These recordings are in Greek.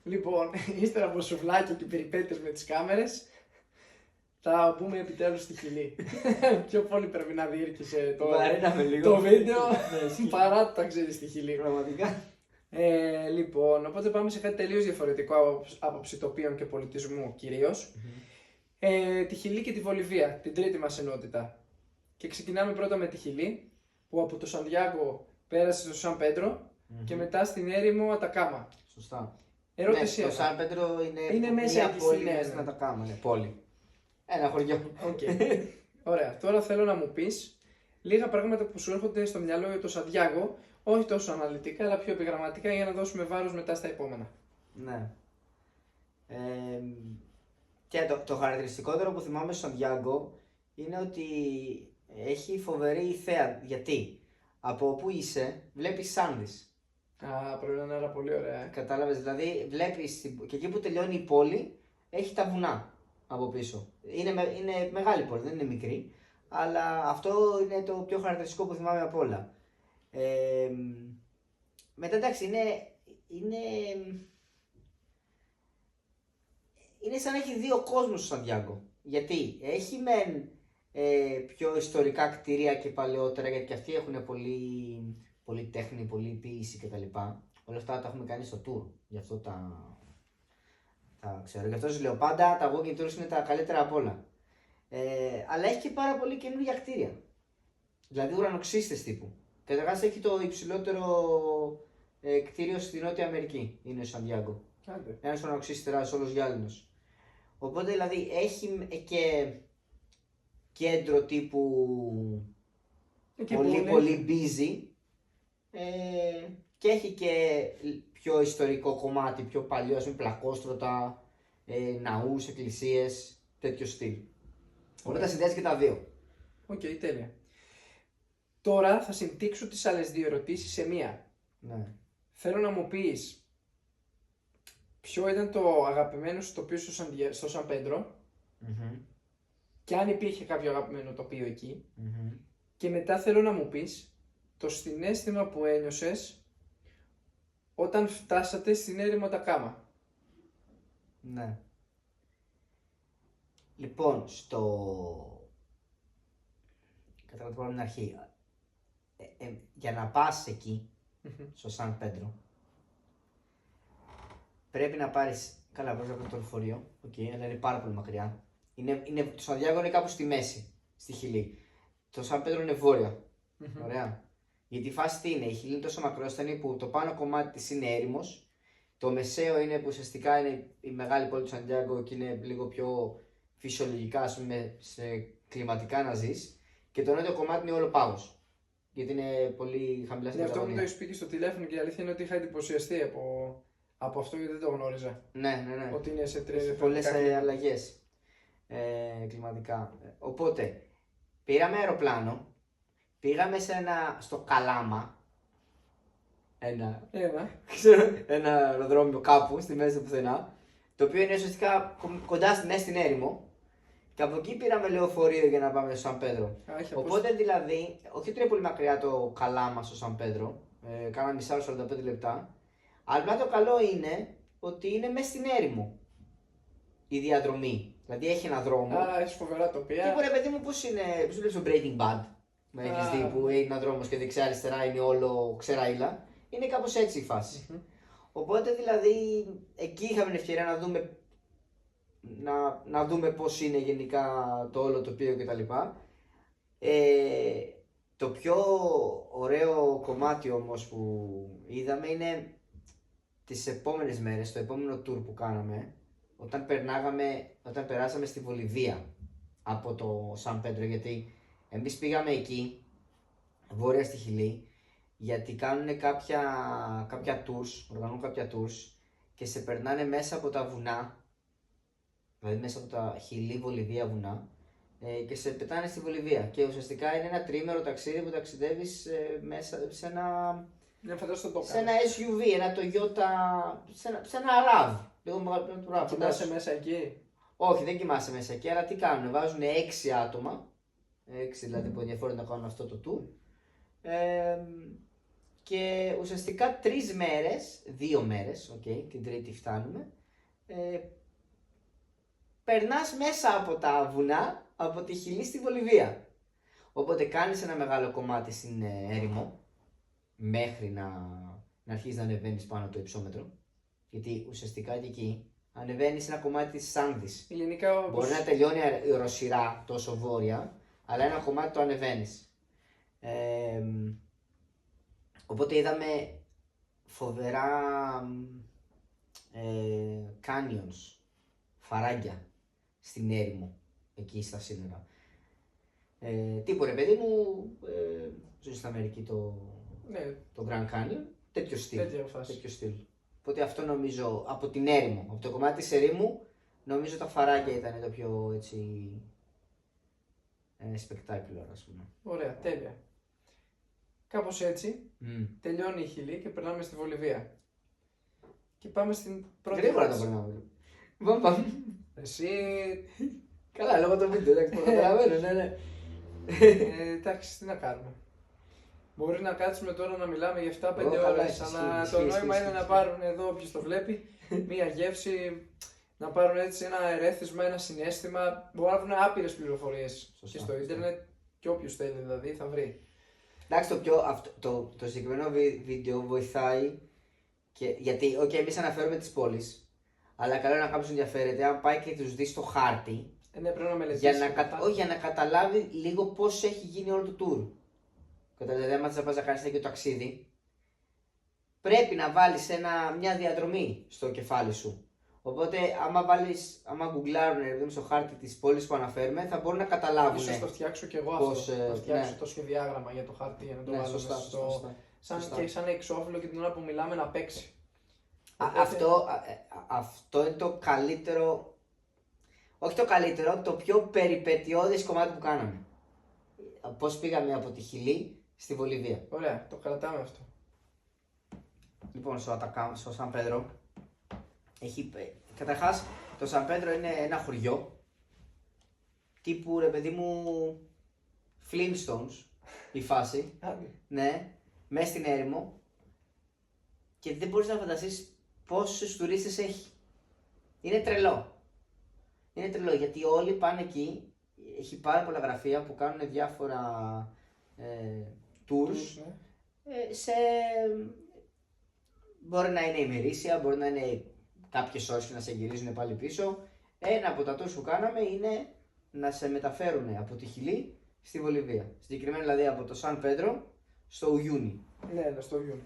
Λοιπόν, ύστερα από σουβλάκια και περιπέτειες με τις κάμερες, θα μπούμε επιτέλους στη Χιλή. Πιο πολύ πρέπει να διήρκησε Βαρύναμε λίγο. το βίντεο Ναι, ισχύει. παρά το ταξίδι στη Χιλή. Πραγματικά. Λοιπόν, οπότε πάμε σε κάτι τελείως διαφορετικό από ψητοπίων και πολιτισμού κυρίως. Τη Χιλή και τη Βολιβία, την τρίτη μας ενότητα. Και ξεκινάμε πρώτα με τη Χιλή, που από το Σαντιάγκο πέρασε στο Σαν Πέντρο και μετά στην έρημο Ατακάμα. Σωστά. Ερώτηση. Ναι, το Σαν Πέντρο Είναι μέσα μια εκεί πόλη στην μέσα έρημο. στην Ατακάμα. Ναι, πόλη. Ένα χωριό. Οκ. Ωραία. Τώρα θέλω να μου πεις λίγα πράγματα που σου έρχονται στο μυαλό για το Σαντιάγκο, όχι τόσο αναλυτικά, αλλά πιο επιγραμματικά για να δώσουμε βάρος μετά στα επόμενα. Ναι. Και το χαρακτηριστικότερο που θυμάμαι στο Σαντιάγκο είναι ότι έχει φοβερή θέα. Γιατί από όπου είσαι βλέπεις Σάνδης. Α, πρέπει να είναι ένα πολύ ωραία. Κατάλαβες, δηλαδή βλέπεις και εκεί που τελειώνει η πόλη έχει τα βουνά από πίσω. Είναι μεγάλη πόλη, δεν είναι μικρή, αλλά αυτό είναι το πιο χαρακτηριστικό που θυμάμαι από όλα. Μετά εντάξει, είναι σαν να έχει δύο κόσμους στο Σαντιάγκο. Γιατί έχει μεν πιο ιστορικά κτίρια και παλαιότερα, γιατί και αυτοί έχουν πολύ τέχνη, πολύ ποίηση κτλ. Όλα αυτά τα έχουμε κάνει στο tour. Γι' αυτό τα ξέρω. Γι' αυτό σας λέω πάντα τα walking tours είναι τα καλύτερα απ' όλα. Αλλά έχει και πάρα πολύ καινούργια κτίρια. Δηλαδή ουρανοξύστες τύπου. Καταρχάς έχει το υψηλότερο κτίριο στη Νότια Αμερική. Είναι ο Σαντιάγκο. Ένας ουρανοξύστερας όλος γυάλινος. Οπότε δηλαδή έχει και κέντρο τύπου πολύ busy και έχει και πιο ιστορικό κομμάτι, πιο παλιό, ας πούμε πλακόστρωτα, ναούς, εκκλησίες, τέτοιο στυλ. Οπότε τα συνδυάζει και τα δύο. Οκ, τέλεια. Τώρα θα συμπτύξω τις άλλες δύο ερωτήσεις σε μία. Ναι. Θέλω να μου πεις ποιο ήταν το αγαπημένο σου τοπίο στο Σαν Πέντρο και αν υπήρχε κάποιο αγαπημένο τοπίο εκεί. Και μετά θέλω να μου πεις το συναίσθημα που ένιωσες όταν φτάσατε στην έρημο Ατακάμα. Ναι. Λοιπόν, κατάλαβα το από την αρχή. Για να πας εκεί, στο Σαν Πέντρο, πρέπει να πάρεις. Καλά, βέβαια από το λεωφορείο, αλλά είναι πάρα πολύ μακριά. Το Σαντιάγκο είναι κάπου στη μέση, στη Χιλή. Το Σαν Πέντρο είναι βόρεια. Ωραία. Γιατί η φάση τι είναι, η Χιλή είναι τόσο μακρόστανη που το πάνω κομμάτι της είναι έρημος. Το μεσαίο είναι που ουσιαστικά είναι η μεγάλη πόλη του Σαντιάγκο και είναι λίγο πιο φυσιολογικά, ας πούμε, σε κλιματικά να ζεις. Και το νότιο κομμάτι είναι όλο πάγος. Γιατί είναι πολύ χαμηλά στην Ναι, αυτό μου το Παταγωνία. έχεις πει και στο τηλέφωνο και η αλήθεια είναι ότι είχα εντυπωσιαστεί από αυτό γιατί δεν το γνώριζα. Ναι. Ότι είναι σε τρεις Έχει διαφορετικά πολλές κλίματα. αλλαγές κλιματικά. Οπότε, πήραμε αεροπλάνο, πήγαμε στο Καλάμα, ένα αεροδρόμιο κάπου στη μέση του πουθενά, το οποίο είναι ουσιαστικά κοντά στην έρημο. Και από εκεί πήραμε λεωφορείο για να πάμε στο Σαν Πέντρο. Οπότε δηλαδή, όχι ότι είναι πολύ μακριά το Καλάμα στο Σαν Πέντρο, κάνα μισά 45 λεπτά, αλλά το καλό είναι ότι είναι μέσα στην έρημο η διαδρομή. Δηλαδή έχει ένα δρόμο. Έχει φοβερά τοπία. Και μπορεί, παιδί μου, πώς είναι, πώς βλέπεις το Breaking Bad, με έχεις δει που έχει ένα δρόμος και δεξιά-αριστερά είναι όλο ξεράιλα. Είναι κάπως έτσι η φάση. Οπότε δηλαδή εκεί είχαμε την ευκαιρία να δούμε πώς είναι γενικά το όλο τοπίο κτλ. Το πιο ωραίο κομμάτι όμως που είδαμε είναι τις επόμενες μέρες, το επόμενο tour που κάναμε, όταν περάσαμε στη Βολιβία από το Σαν Πέντρο, γιατί εμείς πήγαμε εκεί, βόρεια στη Χιλή, γιατί κάνουν κάποια tours, οργανώνουν κάποια tours και σε περνάνε μέσα από τα βουνά, δηλαδή μέσα από τα Χιλή Βολιβία βουνά, και σε πετάνε στη Βολιβία. Και ουσιαστικά είναι ένα τρίμερο ταξίδι που ταξιδεύεις μέσα σε ένα SUV, ένα Toyota, σε ένα RAV. Λίγο μεγαλύτερο του RAV. Κοιμάσαι μέσα εκεί. Όχι, δεν κοιμάσαι μέσα εκεί, αλλά τι κάνουν, βάζουν 6 άτομα, 6 δηλαδή που ενδιαφέρονται να κάνουν αυτό το tour, και ουσιαστικά 3 μέρες, 2 μέρες, την Τρίτη φτάνουμε, περνάς μέσα από τα βουνά, από τη Χιλή στη Βολιβία. Οπότε κάνεις ένα μεγάλο κομμάτι στην έρημο, μέχρι να αρχίσεις να ανεβαίνεις πάνω το υψόμετρο. Γιατί ουσιαστικά και εκεί ανεβαίνεις ένα κομμάτι της Άνδης. Γενικά, Μπορεί να τελειώνει η οροσειρά τόσο βόρεια, αλλά ένα κομμάτι το ανεβαίνεις. Οπότε είδαμε φοβερά canyons, φαράγγια στην έρημο, εκεί στα σύνορα. Τύπου ρε παιδί μου, ζω στην Αμερική το Grand Canyon, τέτοιο στυλ. Οπότε αυτό νομίζω, από την έρημο, από το κομμάτι της ερήμου, νομίζω τα φαράγγια ήταν το πιο έτσι spectacular, ας πούμε. Ωραία, τέλεια. Κάπως έτσι τελειώνει η Χιλή και περνάμε στη Βολιβία. Και πάμε στην πρώτη. Γρήγορα το περνάμε. Πάμε. Εσύ. Καλά, λόγω το βίντεο, εντάξει, το καταλαβαίνω, ναι. Εντάξει, τι να κάνουμε. Μπορεί να κάτσουμε τώρα να μιλάμε για 7-5 ώρες, αλλά το νόημα είναι να πάρουν εδώ, όποιος το βλέπει, μία γεύση, να πάρουν έτσι ένα ερέθισμα, ένα συναίσθημα. Μπορεί να βρουν άπειρες πληροφορίες και στο ίντερνετ και όποιος θέλει δηλαδή θα βρει. Εντάξει, το συγκεκριμένο βίντεο βοηθάει γιατί εμείς αναφέρουμε τις πόλεις, αλλά καλό είναι να κάποιος ενδιαφέρεται, αν πάει και τους δει στο χάρτη, ναι, πρέπει να μελετήσει. Για να καταλάβει λίγο πώς έχει γίνει όλο το tour. Δηλαδή, άμα θες να κάνεις τέτοιο ταξίδι, πρέπει να βάλεις μια διαδρομή στο κεφάλι σου. Οπότε, άμα γκουγκλάρουν στο χάρτη της πόλης που αναφέρουμε, θα μπορούν να καταλάβουν. Ίσως το φτιάξω κι εγώ αυτό. Θα φτιάξω το σχεδιάγραμμα για το χάρτη για να το βάλω σωστά. Και σαν εξώφυλλο και την ώρα που μιλάμε να παίξει. Αυτό είναι το καλύτερο. Όχι το καλύτερο, το πιο περιπετειώδες κομμάτι που κάναμε. Πώς πήγαμε από τη Χιλή στη Βολιβία. Ωραία, το κρατάμε αυτό. Λοιπόν, στο Σαν Πέντρο, καταρχάς το Σαν Πέντρο είναι ένα χωριό τύπου ρε παιδί μου Flintstones η φάση. Ναι, μέσα στην έρημο και δεν μπορείς να φανταστείς πόσους τουρίστες έχει. Είναι τρελό. Είναι τρελό γιατί όλοι πάνε εκεί, έχει πάρα πολλά γραφεία που κάνουν διάφορα tours μπορεί να είναι ημερήσια, μπορεί να είναι κάποιες ώρες και να σε γυρίζουν πάλι πίσω. Ένα από τα tours που κάναμε είναι να σε μεταφέρουν από τη Χιλή στη Βολιβία. Συγκεκριμένα δηλαδή από το Σαν Πέντρο στο Ουιούνι. Ναι, στο Ουιούνι.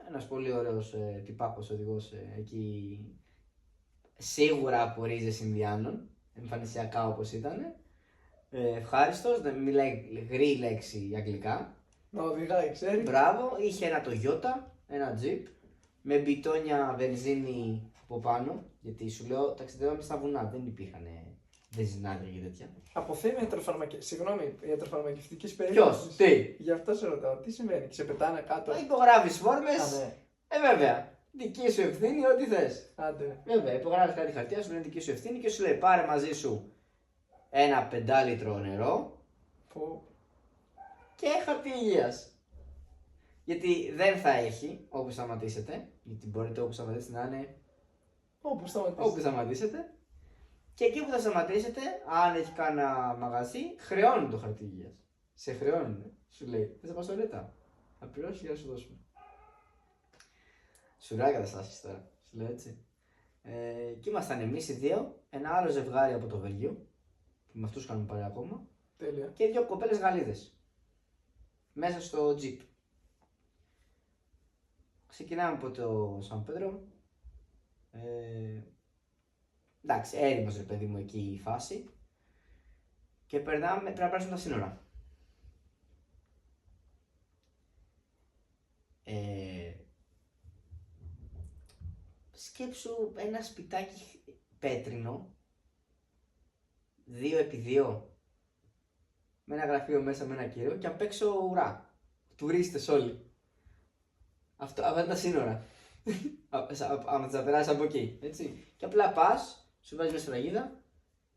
Ένας πολύ ωραίος τυπάκος οδηγός εκεί, σίγουρα από ρίζες Ινδιάνων, εμφανισιακά όπως ήταν. Ευχάριστος, δεν μιλάει γρή λέξη αγγλικά. Να οδηγάει, ξέρει. Μπράβο, είχε ένα Toyota, ένα Jeep, με μπιτόνια βενζίνη από πάνω, γιατί σου λέω ταξιδεύαμε στα βουνά, δεν υπήρχαν βενζινάδια και τέτοια. Αποθέμε ιατροφαρμακευτικής περίοδος. Ποιος, τι. Γι' αυτό σε ρωτάω, τι σημαίνει, ξεπετάνε κάτω. Υπογράφεις φόρμες, Ναι. Βέβαια. Δική σου ευθύνη, ό,τι θες. Άντε. Βέβαια, υπογράφεις κάτι χαρτιά, σου λένε δική σου ευθύνη και σου λέει πάρε μαζί σου ένα 5 λίτρο νερό και χαρτί υγείας. Γιατί δεν θα έχει όπου σταματήσετε, γιατί μπορείτε όπου σταματήσετε να είναι όπου σταματήσετε. Και εκεί που θα σταματήσετε, αν έχει κάνα μαγαζί, χρεώνουν το χαρτί υγείας. Σε χρεώνουν. Σου λέει, θες να πας στο λεπτά. Θα πληρώσεις για να σου δώσουμε. Σουρά καταστάσεις τώρα, σου λέω έτσι. Και ήμασταν εμείς οι δύο, ένα άλλο ζευγάρι από το Βέλγιο, που με αυτούς κάνουμε παρέα ακόμα. Τέλεια. Και 2 κοπέλες Γαλλίδες. Μέσα στο τζιπ. Ξεκινάμε από το Σαν Πέντρο. Εντάξει, έρημος ρε παιδί μου εκεί η φάση. Και πρέπει να περάσουμε τα σύνορα. Σκέψου ένα σπιτάκι πέτρινο 2x2 με ένα γραφείο μέσα με ένα κύριο και απ' έξω ουρά. Τουρίστες όλοι. Αυτά είναι τα σύνορα. Αν θα περάσει από εκεί. Έτσι. Και απλά πας, σου βάζεις μέσα σφραγίδα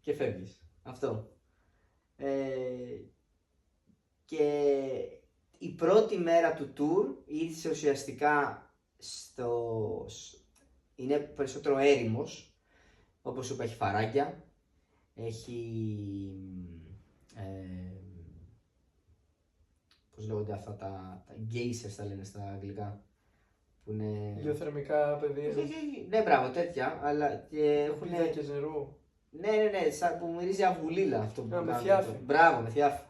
και φεύγεις. Αυτό. Και η πρώτη μέρα του tour ήρθε ουσιαστικά είναι περισσότερο έρημος, όπως σου είπα, έχει φαράγγια, έχει πώς λέγονται αυτά τα geysers τα λένε στα αγγλικά, που είναι... Γεωθερμικά πεδία. Ναι, μπράβο, τέτοια, αλλά και έχουν... Πηδάκες νερού. Ναι, σαν που μυρίζει αυγουλίλα αυτό που με θιάφι. Μπράβο, με θιάφι.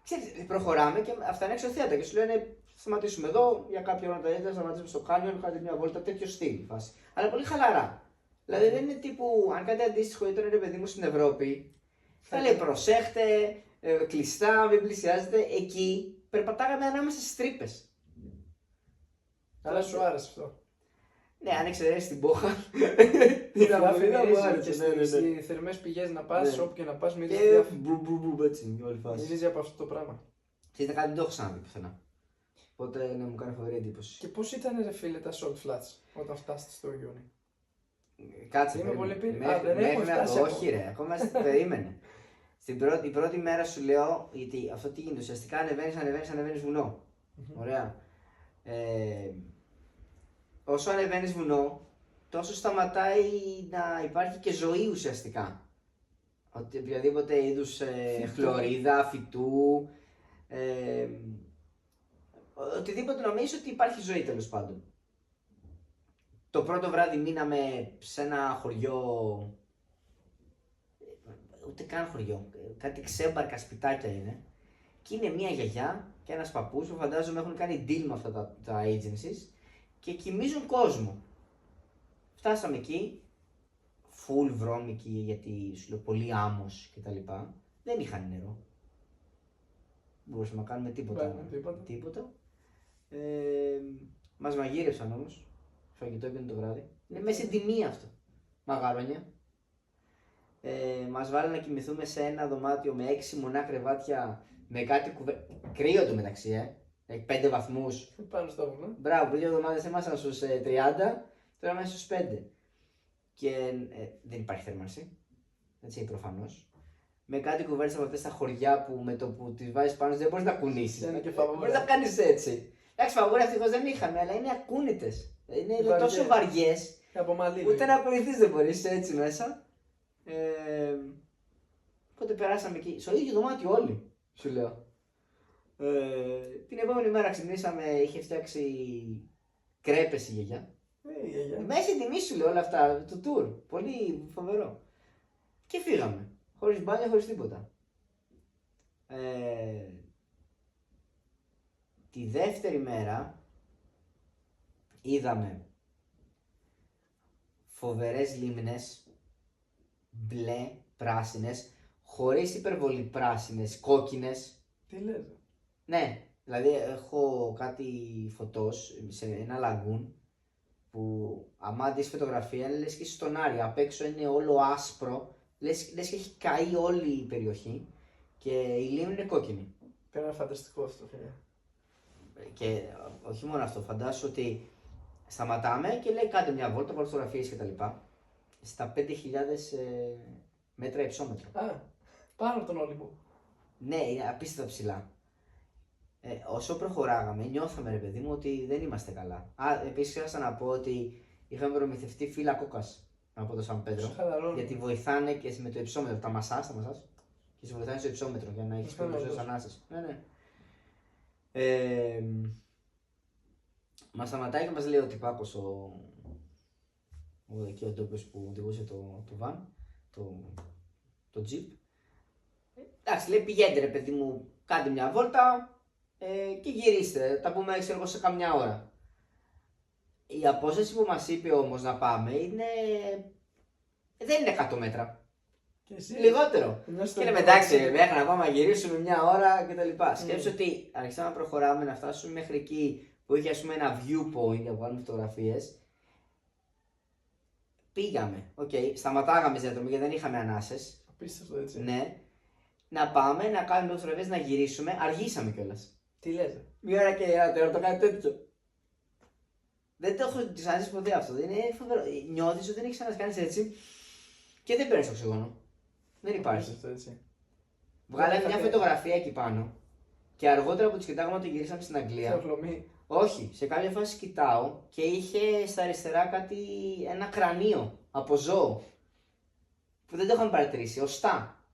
Ξέρεις, προχωράμε και αυτά είναι εξωθέατα και σου λένε σταματήσουμε εδώ για κάποια ώρα τα ίδια, σταματήσουμε στο κάνιον, κάντε μια βόλτα, τέτοιο στυλ φάση. Αλλά πολύ χαλαρά. Δηλαδή δεν είναι τύπου, αν κάτι αντίστοιχο ήταν ρε παιδί μου στην Ευρώπη, θα λέει προσέχτε, κλειστά, μην πλησιάζετε. Εκεί περπατάγαμε ανάμεσα στις τρύπες. Άρα σου άρεσε αυτό. Ναι, αν εξαιρέσεις την Πόχα. Μου άρεσε. Στις θερμές πηγές να πας, όπου και να πας, μυρίζει διάφορα. Έτσι, όλη φάση. Μυρίζει από αυτό το πράγμα. Ξέρετε κάτι, δεν το έχω ξαναδεί πουθενά. Οπότε ναι, μου κάνει φοβερή εντύπωση. Και πώς ήταν ρε φίλε τα Salt Flats όταν φτάσετε στο Γιούνι? Κάτσε, είμαι πολύ πίσω. Δεν έχουμε φτάσει. Όχι ρε, ακόμα περίμενε. Η πρώτη μέρα σου λέω, γιατί αυτό τι γίνεται, ουσιαστικά ανεβαίνεις βουνό. Ωραία. Όσο ανεβαίνεις βουνό, τόσο σταματάει να υπάρχει και ζωή ουσιαστικά. Οποιαδήποτε είδους χλωρίδα, φυτού, οτιδήποτε νομίζεις ότι υπάρχει ζωή τέλος πάντων. Το πρώτο βράδυ μείναμε σε ένα χωριό, ούτε καν χωριό, κάτι ξέμπαρκα σπιτάκια είναι. Και είναι μια γιαγιά και ένας παππούς που φαντάζομαι έχουν κάνει deal με αυτά τα agencies και κοιμίζουν κόσμο. Φτάσαμε εκεί, full βρώμικοι γιατί σου λέω πολύ άμμος κτλ. Δεν είχαν νερό. Δεν μπορούσαμε να κάνουμε τίποτα. Μας μαγείρευσαν όμως. Φαγητό έπαιρνε το βράδυ. Είναι μέσα στην τιμή αυτό. Μαγαρόνια. Μας βάλανε να κοιμηθούμε σε ένα δωμάτιο με 6 μονά κρεβάτια με κάτι κρύο το μεταξύ, έχει 5 βαθμούς. Πάνω στα βουνά. Μπράβο, πριν 2 εβδομάδες ήμασταν στους 30, τώρα είμαστε στους 5. Και δεν υπάρχει θέρμανση. Έτσι προφανώς. Με κάτι κουβέρτες από αυτές τα χωριά που με το που τις βάζεις πάνω δεν μπορείς να κουνήσεις. Μπορείς να κάνεις έτσι. Εντάξει, φαβόρια ευτυχώς δεν είχαμε, αλλά είναι ακούνητες. Είναι τόσο βαριές. Ούτε να κουνηθείς δεν μπορείς έτσι μέσα. Οπότε περάσαμε εκεί. Στο ίδιο δωμάτιο όλοι, σου λέω. Την επόμενη μέρα ξυπνήσαμε, είχε φτιάξει κρέπες η γιαγιά. Μέσα στην τιμή σου λέω όλα αυτά, το tour. Πολύ φοβερό. Και φύγαμε. Χωρίς μπάνια, χωρίς τίποτα. Τη δεύτερη μέρα είδαμε φοβερές λίμνες, μπλε, πράσινες, χωρίς υπερβολή πράσινες, κόκκινες. Τι λες? Ναι, δηλαδή έχω κάτι φωτός σε ένα λαγούν που άμα δεις φωτογραφία είναι λες και στον Άρη, απ' έξω είναι όλο άσπρο, λες και έχει καεί όλη η περιοχή και η λίμνη είναι κόκκινη. Πέρα φανταστικό αυτό, φίλε. Και όχι μόνο αυτό, φαντάσου ότι σταματάμε και λέει κάντε μια βόλτα, βάλω φωτογραφίες κτλ. Στα 5.000 μέτρα υψόμετρο. Πάνω από τον Όλυμπο. Ναι, είναι απίστευτα ψηλά. Όσο προχωράγαμε, νιώθαμε ρε παιδί μου ότι δεν είμαστε καλά. Επίσης χρειάζεται να πω ότι είχαμε προμηθευτεί φύλλα κόκας από το Σαν Πέντρο. Γιατί βοηθάνε και με το υψόμετρο. Τα μασάς και σε βοηθάνε στο υψόμετρο για να έχεις περισσότερες ανάσες. Ναι. Μας σταματάει και μας λέει ο τυπάκος εκεί ο τόπος που οδηγούσε το van, το jeep. Εντάξει, λέει πηγαίνετε ρε παιδί μου, κάντε μια βόλτα και γυρίστε, τα πούμε ξέρω σε καμιά ώρα. Η απόσταση που μας είπε όμως να πάμε δεν είναι 100 μέτρα. Λιγότερο. Και λέμε εντάξει, μέχρι να πάμε να γυρίσουμε μια ώρα κτλ. Σκέψου ότι αρχίσαμε να προχωράμε να φτάσουμε μέχρι εκεί που είχε ας πούμε ένα viewpoint για να βγάλουμε φωτογραφίες. Πήγαμε. Σταματάγαμε στη διαδρομή γιατί δεν είχαμε ανάσες. Απίστευτο έτσι. Ναι. Να πάμε, να κάνουμε φωτογραφίες, να γυρίσουμε. Αργήσαμε κιόλας. Τι λες? Μια ώρα και τώρα το κάνει τέτοιο. Δεν το έχω ξαναζήσει ποτέ αυτό. Είναι φοβερό. Νιώθεις ότι δεν έχεις ξανακάνει έτσι και δεν παίρνεις οξυγόνο. Δεν υπάρχει. Αυτό έτσι. Βγάλαμε μια φωτογραφία εκεί πάνω και αργότερα που τις κοιτάγαμε το γυρίσαμε στην Αγγλία. Όχι, σε κάποια φάση κοιτάω και είχε στα αριστερά ένα κρανίο από ζώο που δεν το είχαμε παρατηρήσει, οστά.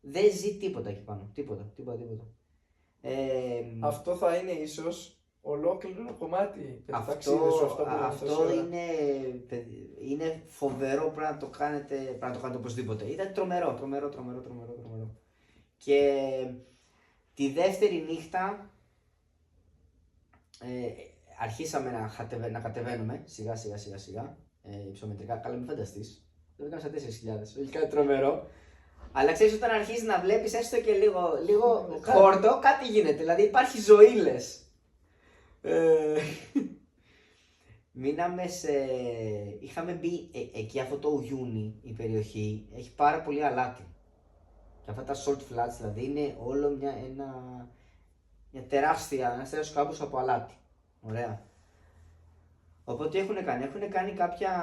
Δεν ζει τίποτα εκεί πάνω, τίποτα. Αυτό θα είναι ίσως ολόκληρο κομμάτι για το ταξίδι σου, αυτό είναι φοβερό, πρέπει να το κάνετε οπωσδήποτε. Ήταν τρομερό. Και τη δεύτερη νύχτα αρχίσαμε να κατεβαίνουμε σιγά υψομετρικά. Καλά, μην φανταστείς. Το έκανα στα 4.000, όχι κάτι τρομερό. Αλλά ξέρεις, όταν αρχίζεις να βλέπεις έστω και λίγο χόρτο, κάτι γίνεται. Δηλαδή υπάρχει ζωή, λες. Είχαμε μπει εκεί αυτό το Ουγιούνι, η περιοχή, έχει πάρα πολύ αλάτι. Και αυτά τα salt flats δηλαδή είναι όλο ένα τεράστιος κάμπος από αλάτι. Ωραία. Οπότε έχουν κάνει κάποια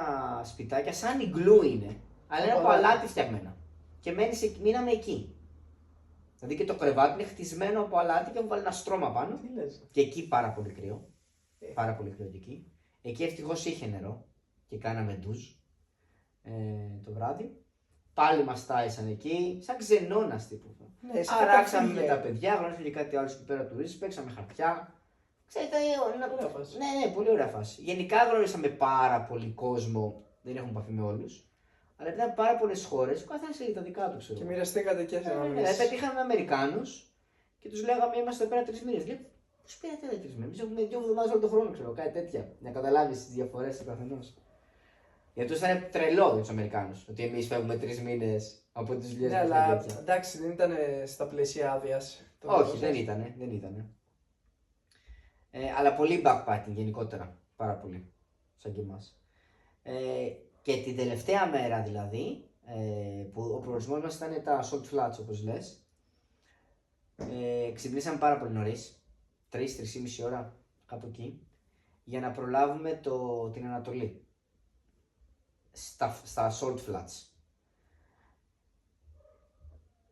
σπιτάκια σαν ιγκλού είναι, αλλά είναι από αλάτι φτιαγμένα. Και μείναμε εκεί. Δηλαδή και το κρεβάτι είναι χτισμένο από αλάτι και έχουν βάλει ένα στρώμα πάνω. Και εκεί πάρα πολύ κρύο. Πάρα πολύ κρύο και εκεί. Εκεί ευτυχώς είχε νερό και κάναμε ντουζ το βράδυ. Πάλι μας τάισαν εκεί, σαν ξενώνας τύπου. Ναι, αράξαμε με τα παιδιά, γνωρίσαμε και κάτι άλλο εκεί πέρα τουρίστες, παίξαμε χαρτιά. Ξέρετε, ναι, πολύ ωραία φάση. Γενικά γνωρίσαμε πάρα πολύ κόσμο, δεν έχουμε επαφή με όλους. Αλλά ήταν πάρα πολλές χώρες, ο καθένας είχε τα δικά του, ξέρω. Και μοιραστήκατε και εσείς. Πετύχαμε Αμερικάνους και τους λέγαμε είμαστε εδώ πέρα 3 μήνες. Λέει, πώς πήρατε 3 μήνες, εμείς έχουμε 2 εβδομάδες όλο τον χρόνο, ξέρω, κάτι τέτοια. Να καταλάβεις τις διαφορές του καθενός. Γιατί τους ήταν τρελό για τους Αμερικάνους, ότι εμείς φεύγουμε 3 μήνες από τις δουλειές. Ναι, αλλά εντάξει, δεν ήταν στα πλαίσια άδειας. Όχι, δεν ήτανε. Αλλά πολύ backpacking γενικότερα, πάρα πολύ, σαν και εμάς. Και την τελευταία μέρα δηλαδή, που ο προορισμός μας ήταν τα salt flats όπως λες, ξυπνήσαμε πάρα πολύ νωρίς, 3-3,5 ώρα κάπου εκεί, για να προλάβουμε την Ανατολή, στα salt flats.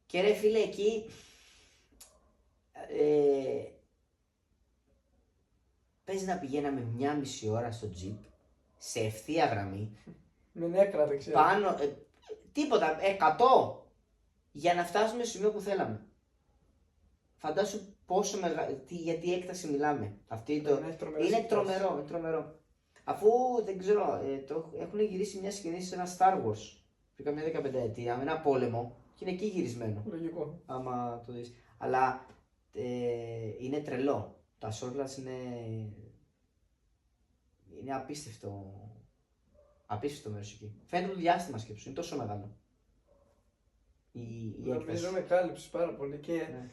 Και ρε φίλε εκεί, παίζει να πηγαίναμε 1,5 ώρα στο jeep, σε ευθεία γραμμή. Με νέκρα δεν ξέρω. Πάνω, τίποτα, 100 για να φτάσουμε στο σημείο που θέλαμε. Φαντάσου πόσο για τι έκταση μιλάμε. Είναι τρομερό. Αφού δεν ξέρω, έχουν γυρίσει μια σκηνή σε ένα Star Wars πριν καμιά 15 ετία, με ένα πόλεμο και είναι εκεί γυρισμένο. Λογικό. Άμα το δεις. Αλλά είναι τρελό. Τα Salt είναι απίστευτο μέρος εκεί. Φαίνεται το διάστημα σκέψου, είναι τόσο μεγάλο. Νομίζω με κάλυψες πάρα πολύ και ναι.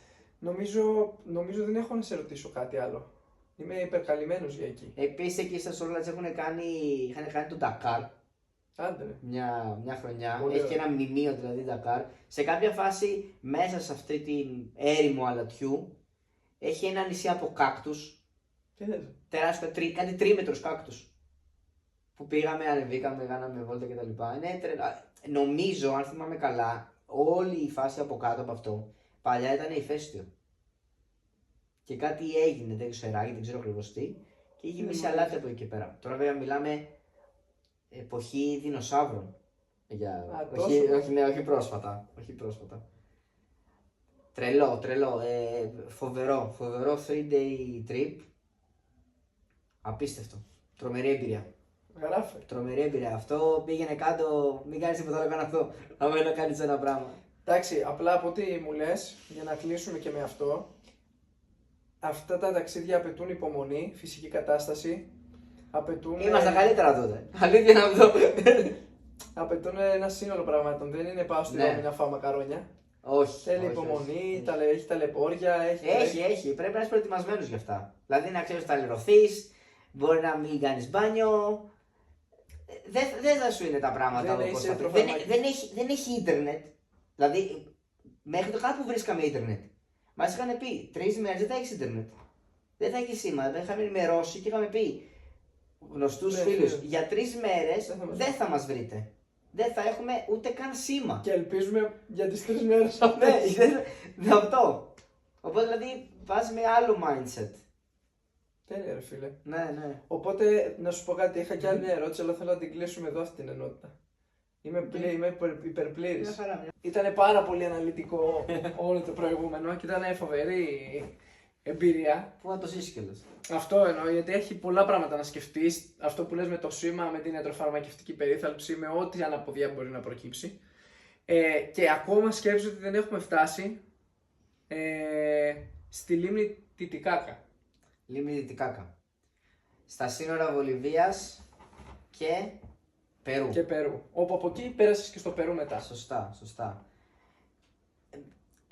νομίζω δεν έχω να σε ρωτήσω κάτι άλλο. Είμαι υπερκαλυμμένος για εκεί. Επίσης εκεί στα Salt είχαν κάνει το Dakar. Άντε. Μια χρονιά. Έχει και ένα μνημείο δηλαδή Dakar. Σε κάποια φάση μέσα σε αυτή την έρημο αλατιού έχει ένα νησί από κάκτους. Τεράστιο, κάτι 3 κάκτους. Που πήγαμε, ανεβήκαμε, κάναμε βόλτα κτλ. Νομίζω, αν θυμάμαι καλά, όλη η φάση από κάτω από αυτό παλιά ήταν ηφαίστειο. Και κάτι έγινε, δεν ξέρω ακριβώς τι, και είχε μισή αλάτι από εκεί και πέρα. Τώρα βέβαια μιλάμε εποχή δεινοσαύρων. Όχι πρόσφατα. Τρελό. Φοβερό 3-day trip. Απίστευτο. Τρομερή εμπειρία. Γράφε. Τρομερή εμπειρία. Αυτό πήγαινε κάτω, μην κάνεις τίποτα άλλο, κάνω αυτό. Αν να κάνεις ένα πράγμα. Εντάξει, απλά από ό,τι μου λες, για να κλείσουμε και με αυτό, αυτά τα ταξίδια απαιτούν υπομονή, φυσική κατάσταση. Είμαστε καλύτερα τότε. Αλήθεια είναι αυτό. Απαιτούν ένα σύνολο πραγμάτων. Δεν είναι πάω στη Ρώμη να φάω μακαρόνια. Όχι. Θέλει υπομονή, έχει ταλαιπώρια. Έχει. Πρέπει να είσαι προετοιμασμένος γι' αυτά. Δηλαδή να ξέρεις ότι θα λερωθείς, μπορεί να μην κάνεις μπάνιο. Δεν θα σου είναι τα πράγματα όπως θα δεν έχει ίντερνετ. Δηλαδή, μέχρι το κάτω που βρίσκαμε ίντερνετ. Μας είχαν πει 3 μέρες δεν θα έχεις ίντερνετ. Δεν θα έχει σήμα. Δεν είχαμε ενημερώσει και είχαμε πει γνωστούς φίλους για 3 μέρες δεν θα μας βρείτε. δεν θα έχουμε ούτε καν σήμα. Και ελπίζουμε για τις 3 μέρες αυτές. Ναι, αυτό. Οπότε δηλαδή πας με άλλο mindset. Τέλεια ρε φίλε. Ναι. Οπότε να σου πω κάτι, είχα και άλλη μια ερώτηση, αλλά θέλω να την κλείσουμε εδώ αυτή την ενότητα. Είμαι υπερπλήρης. Ήταν πάρα πολύ αναλυτικό όλο το προηγούμενο και ήταν φοβερή εμπειρία. Πού να το ζήσεις κιόλας. Αυτό εννοώ, γιατί έχει πολλά πράγματα να σκεφτείς. Αυτό που λες με το σήμα, με την ιατροφαρμακευτική περίθαλψη, με ό,τι αναποδιά μπορεί να προκύψει. Και ακόμα σκέψου ότι δεν έχουμε φτάσει στη λίμνη Τιτικάκα. Λίμνη Τιτικάκα. Στα σύνορα Βολιβίας και Περού. Όπου από εκεί πέρασες και στο Περού μετά. Σωστά.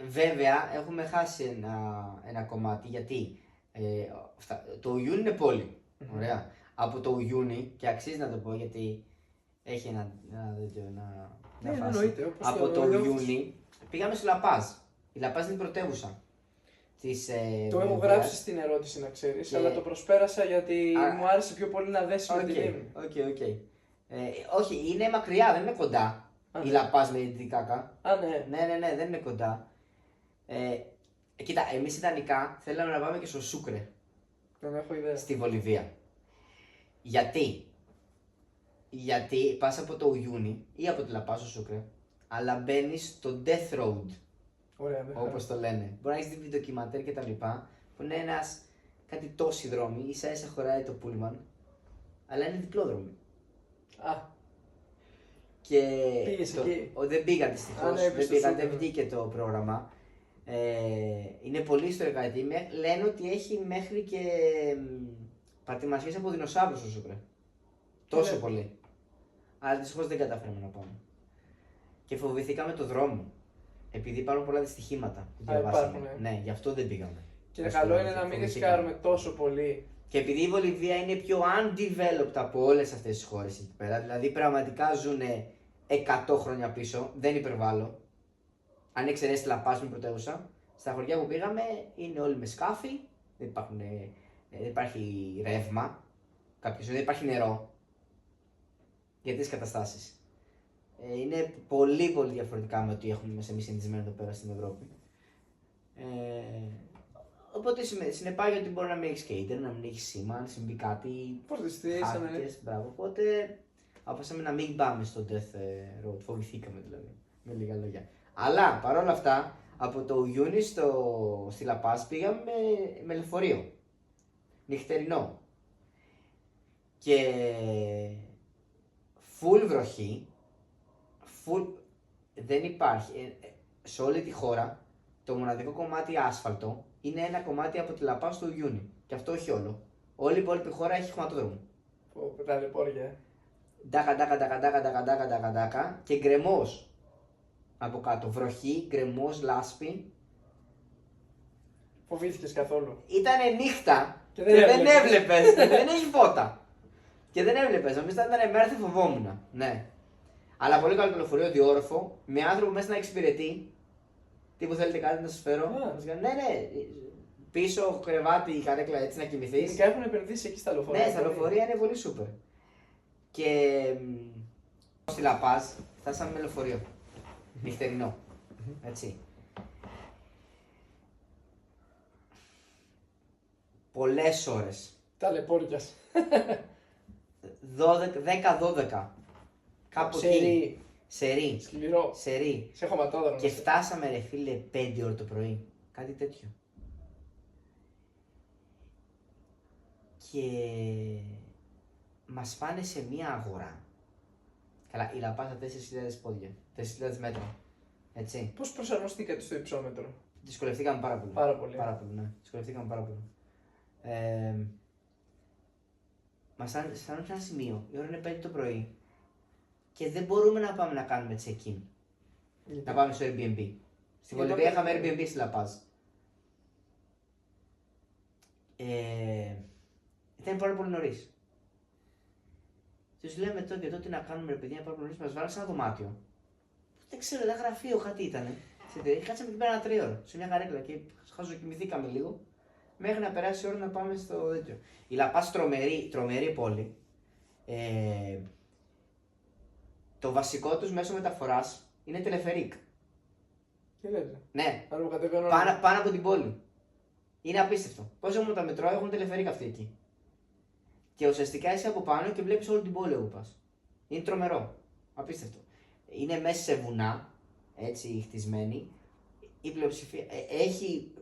Βέβαια, έχουμε χάσει ένα κομμάτι γιατί το Ιούνι είναι πόλη. Ωραία. Από το Ιούνι, και αξίζει να το πω γιατί έχει ένα φάση. Εννοείται, από το Ιούνι πήγαμε στο Λαπάζ. Η Λαπάζ είναι η πρωτεύουσα. Το έχω γράψει στην ερώτηση να ξέρεις, αλλά το προσπέρασα γιατί μου άρεσε πιο πολύ να δέσει με τη λίμνη. Οκ. Όχι, είναι μακριά, δεν είναι κοντά. Η Λαπάζ με την Τιτικάκα. Ναι, δεν είναι κοντά. Κοίτα, εμείς ιδανικά θέλαμε να πάμε και στο Σούκρε. Δεν έχω ιδέα. Στη Βολιβία. Γιατί πας από το Ιούνι ή από τη Λαπάζ στο Σούκρε, αλλά μπαίνεις στο Death Road. Ωραία, όπως το λένε. Μπορεί να έχεις δει ντοκιμαντέρ και τα λοιπά, που είναι κάτι τόσοι δρόμοι, ίσα χωράει το πούλμαν, αλλά είναι διπλόδρομοι. Και πήγες εκεί. Δεν πήγα δυστυχώς, δεν βγήκε το πρόγραμμα. Είναι πολύ ιστορικά γιατί λένε ότι έχει μέχρι και πατημασίες από δεινοσαύρους στο Σούκρε. Τόσο πολύ. Αλλά δυστυχώς δεν καταφέραμε να πάμε. Και φοβηθήκαμε το δρόμο. Επειδή υπάρχουν πολλά δυστυχήματα που διαβάσαμε. Ναι, γι' αυτό δεν πήγαμε. Και καλό είναι να μην ρισκάρουμε τόσο πολύ. Και επειδή η Βολιβία είναι πιο undeveloped από όλες αυτές τις χώρες εκεί πέρα, δηλαδή πραγματικά ζουν 100 χρόνια πίσω, δεν υπερβάλλω. Αν εξαιρέσει τη Λαπάζ με πρωτεύουσα, στα χωριά που πήγαμε είναι όλοι με σκάφη, δεν υπάρχει ρεύμα, δεν υπάρχει νερό για τις καταστάσεις. Είναι πολύ πολύ διαφορετικά με ό,τι έχουμε εμείς συνηθισμένο εδώ πέρα στην Ευρώπη. Οπότε συνεπάγει ότι μπορεί να μην έχει skater, να μην έχει σήμα, αν συμβεί κάτι. Πώς δεν στηρίσαμε. Μπράβο. Οπότε αποφασίσαμε να μην πάμε στο Death Road. Φοβηθήκαμε δηλαδή. Με λίγα λόγια. Αλλά παρόλα αυτά, από το Ιούνι στη Λαπάζ πήγαμε με λεωφορείο. Νυχτερινό. Και full βροχή. Δεν υπάρχει. Σε όλη τη χώρα το μοναδικό κομμάτι άσφαλτο είναι ένα κομμάτι από τη Λαπάζ στο Ιούνι. Και αυτό όχι όλο. Όλη η υπόλοιπη χώρα έχει χωματόδρομο. Πετάνε πόρια. Ντάκα και γκρεμός από κάτω. Βροχή, γκρεμός, λάσπη. Φοβήθηκες καθόλου? Ήτανε νύχτα και δεν έβλεπες. Δεν έχει φώτα. Και δεν έβλεπες. Νομίζω ότι ήταν μέρα θα φοβόμουν. Ναι. Αλλά πολύ καλό το λεωφορείο, διόρροφο, με άνθρωπο μέσα να εξυπηρετεί. Τι που θέλετε κάτι να σας φέρω. Ναι. Πίσω κρεβάτι, η καρέκλα έτσι να κοιμηθείς. Και έχουν επενδύσει εκεί στα λεωφορεία. Ναι, στα λεωφορεία είναι πολύ σούπερ. Και στη Λαπάζ φτάσαμε με λεωφορείο. Νυχτερινό. Έτσι. Πολλές ώρες. Ταλαιπώριας. 10-12. Κάπου εκεί. Σερί. Σκληρό. Σερί. Σε χωματόδρομο. Και φτάσαμε ρε φίλε 5 ώρα το πρωί. Κάτι τέτοιο. Και μας πάνε σε μία αγορά. Καλά, η Λαπάζ 4.000 πόδια. 4.000 μέτρα. Έτσι. Πώς προσαρμοστήκατε στο υψόμετρο? Δυσκολευτήκαμε πάρα πολύ. Πάρα πολύ, ναι. Δυσκολευτήκαμε πάρα πολύ. Μας φτάνουμε σε ένα σημείο, η ώρα είναι 5 το πρωί και δεν μπορούμε να πάμε να κάνουμε check-in. Να πάμε στο Airbnb. Στη Βολιβία είχαμε Airbnb στη Λαπάζ. Ήταν πάρα πολύ νωρίς. Τους λέμε τώρα και τότε να κάνουμε ρε παιδιά, πάρα πολύ νωρίς, μας βάλανε σε ένα δωμάτιο. Δεν ξέρω, ένα γραφείο κάτι ήτανε. Κάτσαμε εκεί πέρα ένα 3 ώρα, σε μια καρέκλα και χαζοκοιμηθήκαμε λίγο. Μέχρι να περάσει η ώρα να πάμε στο τέτοιο. Η Λαπάζ τρομερή πόλη. το βασικό τους μέσο μεταφοράς είναι τελεφερίκ. Τι λέτε. Ναι, Αν μου κατεβαίνω. πάνω από την πόλη. Είναι απίστευτο. Πώς έχουν τα μετρό, έχουν τελεφερίκ αυτοί εκεί. Και ουσιαστικά είσαι από πάνω και βλέπεις όλη την πόλη όπου πας. Είναι τρομερό. Απίστευτο. Είναι μέσα σε βουνά, έτσι χτισμένοι. Η πλειοψηφία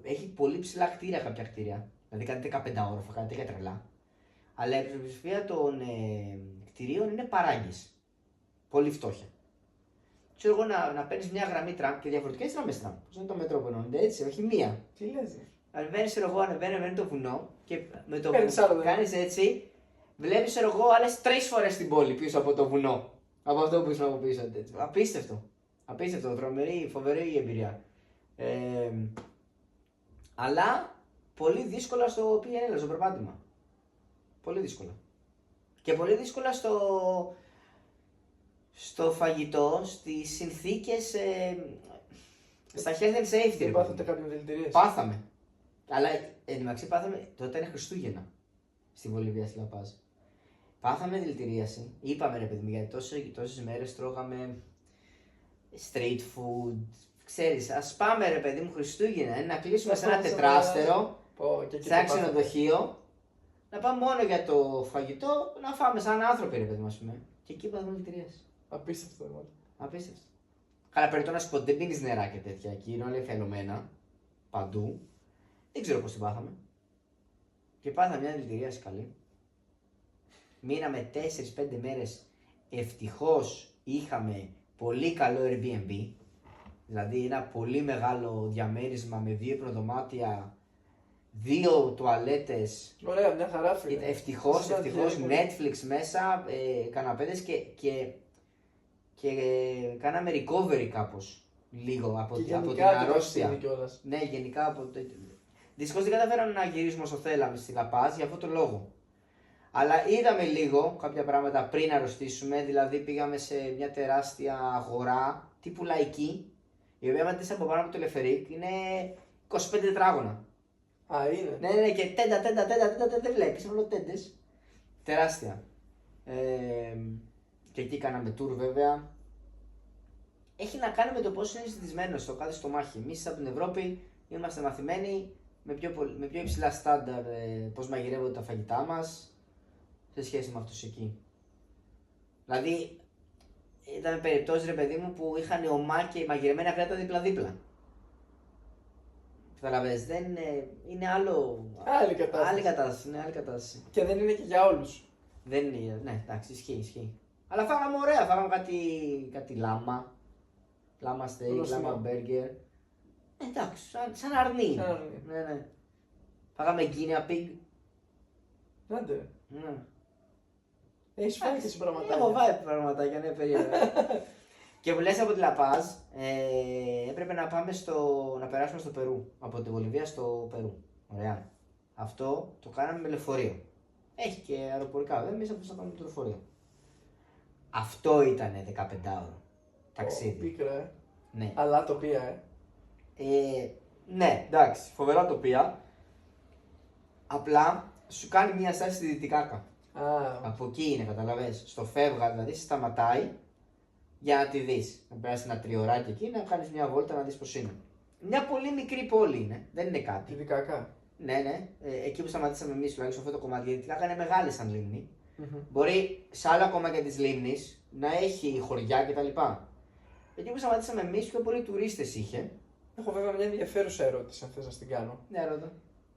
έχει πολύ ψηλά κτίρια κάποια κτίρια. Δηλαδή κάτι 15 όροφα, κάτι τέτοια τρελά. Αλλά η πλειοψηφία των κτιρίων είναι παράγκες. Πολύ φτώχεια. Ξέρω εγώ να παίρνει μια γραμμή τραμ και διαφορετικές γραμμές τραμ. Πώς είναι το μετρό που εννοείται, έτσι, όχι μία. Τι λες. Ανεβαίνει το βουνό και με το Παίρνεις άλλο, που κάνεις έτσι, βλέπεις εγώ άλλες 3 φορές την πόλη πίσω από το βουνό. Από αυτό που ήσουν από πίσω. Έτσι. Απίστευτο. Απίστευτο, τρομερή, φοβερή εμπειρία. Αλλά πολύ δύσκολα στο PNL, στο περπάτημα. Πολύ δύσκολα. Και πολύ δύσκολα στο φαγητό, στις συνθήκες, στα health and safety. Δεν πάθατε κάποιον δηλητηρίες. Πάθαμε. Αλλά εντωμεταξύ πάθαμε, τότε ήταν Χριστούγεννα στη Βολιβία, στη Λαπάζ. Πάθαμε δηλητηρίαση. Είπαμε ρε παιδί μου, γιατί τόσες μέρες τρώγαμε street food. Ξέρεις, ας πάμε ρε παιδί μου Χριστούγεννα, να κλείσουμε σε ένα τετράστερο, σε ένα ξενοδοχείο, να πάμε μόνο για το φαγητό, να φάμε σαν άνθρωποι ρε παιδί μου, ας πούμε. Και εκεί πάθαμε δηλητηρίαση. Απίστευτο μόνο. Απίστευτο. Καλά, περιττώ να σου πω, δεν πίνεις νερά και τέτοια. Εκεί είναι όλα φαινομένα. Παντού. Δεν ξέρω πώς την πάθαμε. Και πάθαμε μια δηλητηρίαση καλή. Μείναμε 4-5 μέρες. Ευτυχώς είχαμε πολύ καλό Airbnb. Δηλαδή ένα πολύ μεγάλο διαμέρισμα με 2 υπνοδωμάτια, 2 τουαλέτες. Ωραία, μια χαρά φίλε. Ευτυχώς, Netflix μέσα, καναπέδες και κάναμε recovery κάπως. Λίγο από την αρρώστια. Ναι, γενικά από το. Δυστυχώς δεν καταφέραμε να γυρίσουμε όσο θέλαμε στη Λαπάζ για αυτόν τον λόγο. Αλλά είδαμε λίγο κάποια πράγματα πριν αρρωστήσουμε, δηλαδή πήγαμε σε μια τεράστια αγορά τύπου λαϊκή, η οποία μετά από πάνω από το Λεφερίκ είναι 25 τετράγωνα. Α, είναι. Ναι, και τέντα, δεν βλέπεις, όλο τέντες. Τεράστια. Και εκεί κάναμε tour βέβαια. Έχει να κάνει με το πόσο είναι συνηθισμένο στο κάθε στομάχι. Εμείς από την Ευρώπη είμαστε μαθημένοι με πιο υψηλά στάνταρ πώς μαγειρεύονται τα φαγητά μας σε σχέση με αυτούς εκεί. Δηλαδή, ήταν περιπτώσεις ρε παιδί μου που είχαν ομά και μαγειρεμένα κρέατα δίπλα-δίπλα. Καταλαβαίνεις, δεν είναι άλλη κατάσταση. Είναι άλλη κατάσταση. Και δεν είναι και για όλους. Δεν είναι, ναι, εντάξει, ισχύει. Αλλά φάγαμε ωραία, φάγαμε κάτι λάμα steak, λάμα μπέργκερ. Εντάξει, σαν αρνί. Ναι. Φάγαμε guinea pig. Άντε. Ναι. Έχεις φάει και εσύ πραγματάκια. Έχω φάει πραγματάκια, ναι, περίεργα. Και που λες από τη Λαπάζ, έπρεπε να πάμε να περάσουμε στο Περού. Από τη Βολιβία στο Περού. Ωραία. Αυτό το κάναμε με λεωφορείο. Έχει και αεροπορικά, βέβαια, εμείς απλώς θα πάμε με το λεωφορείο. Αυτό ήταν 15ωρο ταξίδι. Πίκρα, Ναι. Αλλά τοπία, Ναι, εντάξει, φοβερά τοπία. Απλά σου κάνει μια στάση στη Δυτικάκα. Από εκεί είναι, καταλαβες. Στο φεύγα, δηλαδή, σταματάει για να τη δεις. Να περάσει ένα τριωράκι εκεί, να κάνεις μια βόλτα να δεις πώς είναι. Μια πολύ μικρή πόλη είναι, δεν είναι κάτι. Δυτικάκα. Ναι. Εκεί που σταματήσαμε εμείς, τουλάχιστον αυτό το κομμάτι, γιατί η Δυτικάκα είναι μεγάλη σαν λίμνη. Μπορεί σε άλλα κομμάτια της λίμνης να έχει χωριά κτλ. Εκεί που σταματήσαμε εμείς, πιο πολλοί τουρίστες είχε. Έχω βέβαια μια ενδιαφέρουσα ερώτηση, αν θες να την κάνω. Ναι, ρώτα.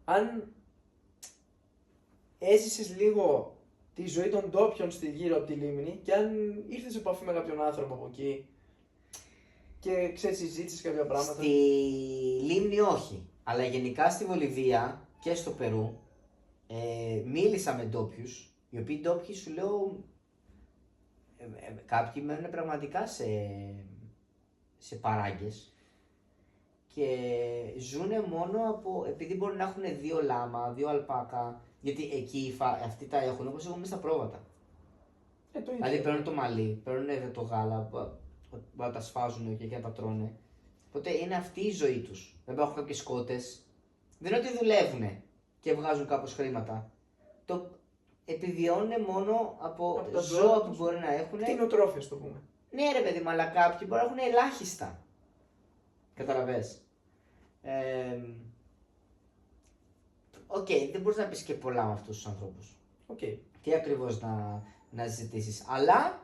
Αν έζησες λίγο τη ζωή των ντόπιων γύρω από τη λίμνη και αν ήρθες σε επαφή με κάποιον άνθρωπο από εκεί και ξέρεις, συζήτησες κάποια πράγματα. Στη λίμνη όχι, αλλά γενικά στη Βολιβία και στο Περού μίλησα με ντόπιους, οι οποίοι ντόπιοι σου λέω κάποιοι μένουν πραγματικά σε παράγκες και ζουνε μόνο επειδή μπορεί να έχουν 2 λάμα, 2 αλπάκα, γιατί εκεί αυτοί τα έχουν όπως εγώ μέσα στα πρόβατα. Δηλαδή παίρνουν το μαλλί, παίρνουν το γάλα, να τα σφάζουν και να τα τρώνε. Οπότε είναι αυτή η ζωή τους. Δεν έχουν κάποιες σκότες. Δεν είναι ότι δουλεύουν και βγάζουν κάπως χρήματα. Το επιβιώνουν μόνο από ζώα που μπορεί να έχουν. Κτηνοτρόφια, το πούμε. Ναι ρε παιδί μου, αλλά κάποιοι μπορεί να έχουν ελάχιστα. Καταλαβες. Οκ, δεν μπορείς να πεις και πολλά με αυτούς τους ανθρώπους. Okay. Τι ακριβώς να ζητήσεις. Αλλά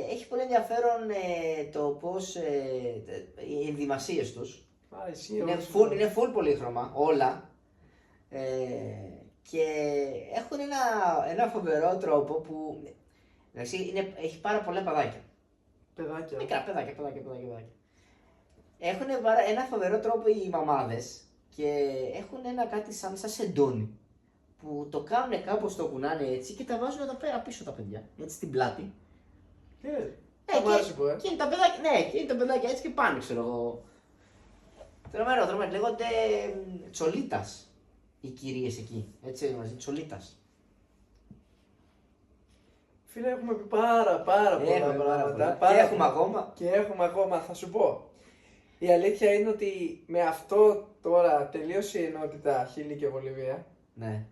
έχει πολύ ενδιαφέρον το πώς οι ενδυμασίες τους είναι full πολύχρωμα, όλα. Και έχουν ένα φοβερό τρόπο που έχει πάρα πολλά παιδάκια. Παιδάκια. Μικρά παιδάκια. Έχουν ένα φοβερό τρόπο οι μαμάδες και έχουν ένα κάτι σαν σεντόνι που το κάνουν κάπως, το κουνάνε έτσι και τα βάζουν εδώ πέρα πίσω τα παιδιά, έτσι στην πλάτη. Και είναι τα παιδάκια, ναι, και είναι τα παιδάκια έτσι και πάνε, ξέρω εγώ. Τρομερό, λέγονται τσολίτας οι κυρίες εκεί, έτσι μαζί, τσολίτας. Φίλε, έχουμε πει πάρα πολλά πράγματα. Και έχουμε ακόμα. Θα σου πω. Η αλήθεια είναι ότι με αυτό τώρα τελείωσε η ενότητα Χίλη και Βολιβία. Ναι.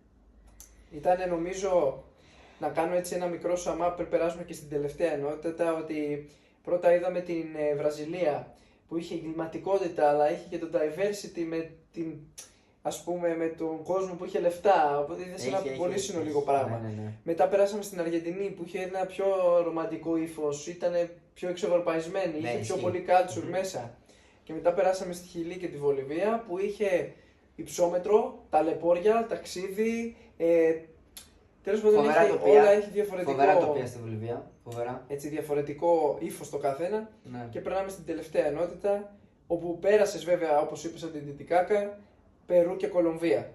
Ήταν νομίζω να κάνω έτσι ένα μικρό σαμά πριν περάσουμε και στην τελευταία ενότητα, ότι πρώτα είδαμε την Βραζιλία που είχε εγκληματικότητα αλλά είχε και το diversity με τον κόσμο που είχε λεφτά, οπότε είδες ένα πολύ συνολικό πράγμα. Ναι. Μετά περάσαμε στην Αργεντινή που είχε ένα πιο ρομαντικό ύφος, ήταν πιο εξευρωπαϊσμένη, είχε πιο πολύ culture μέσα. Και μετά περάσαμε στη Χιλή και τη Βολιβία που είχε υψόμετρο, ταλαιπώρια, ταξίδι. Τέλος πάντων όλα έχει διαφορετικό. Φοβερά τοπία στη Βολιβία. Έτσι, διαφορετικό ύφος το καθένα. Ναι. Και περνάμε στην τελευταία ενότητα, όπου πέρασες βέβαια όπως είπες από την Τιτικάκα, Περού και Κολομβία.